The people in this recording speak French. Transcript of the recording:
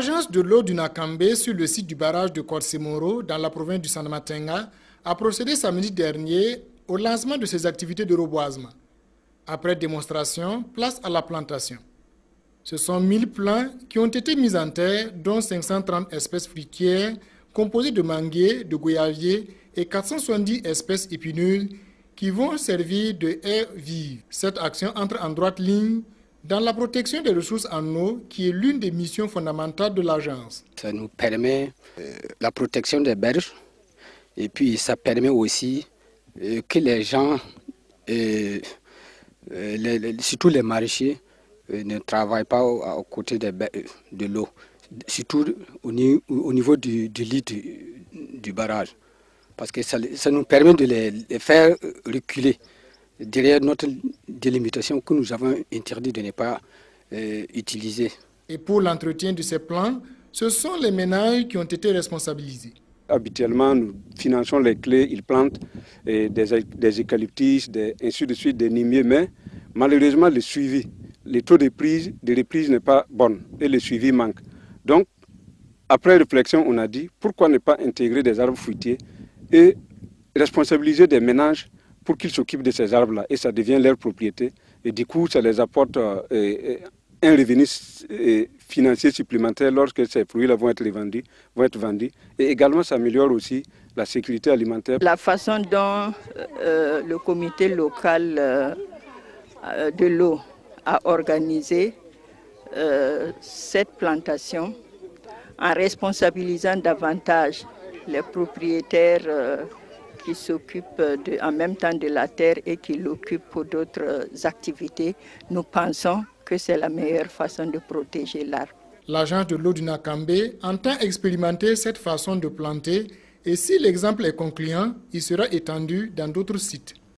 L'agence de l'eau du Nakambe sur le site du barrage de Korsemoro dans la province du Sanmatenga a procédé samedi dernier au lancement de ses activités de reboisement. Après démonstration, place à la plantation. Ce sont 1000 plants qui ont été mis en terre, dont 530 espèces fruitières composées de manguiers, de goyaviers et 470 espèces épineuses qui vont servir de haies vives. Cette action entre en droite ligne dans la protection des ressources en eau, qui est l'une des missions fondamentales de l'agence. Ça nous permet la protection des berges et puis ça permet aussi que les gens, surtout les maraîchers, ne travaillent pas aux côtés de l'eau, surtout au niveau du lit du barrage. Parce que ça nous permet de les faire reculer derrière notre délimitation que nous avons interdit de ne pas utiliser. Et pour l'entretien de ces plants, ce sont les ménages qui ont été responsabilisés. Habituellement, nous finançons les clés, ils plantent des eucalyptus, ainsi de suite, des nimiers, mais malheureusement, le suivi, le taux de reprise n'est pas bon et le suivi manque. Donc, après réflexion, on a dit pourquoi ne pas intégrer des arbres fruitiers et responsabiliser des ménages pour qu'ils s'occupent de ces arbres-là et ça devient leur propriété. Et du coup, ça les apporte un revenu financier supplémentaire lorsque ces fruits-là vont être vendus. Et également, ça améliore aussi la sécurité alimentaire. La façon dont le comité local de l'eau a organisé cette plantation en responsabilisant davantage les propriétaires qui s'occupent en même temps de la terre et qui l'occupent pour d'autres activités, nous pensons que c'est la meilleure façon de protéger l'arbre. L'agence de l'eau du Nakambe entend expérimenter cette façon de planter et si l'exemple est concluant, il sera étendu dans d'autres sites.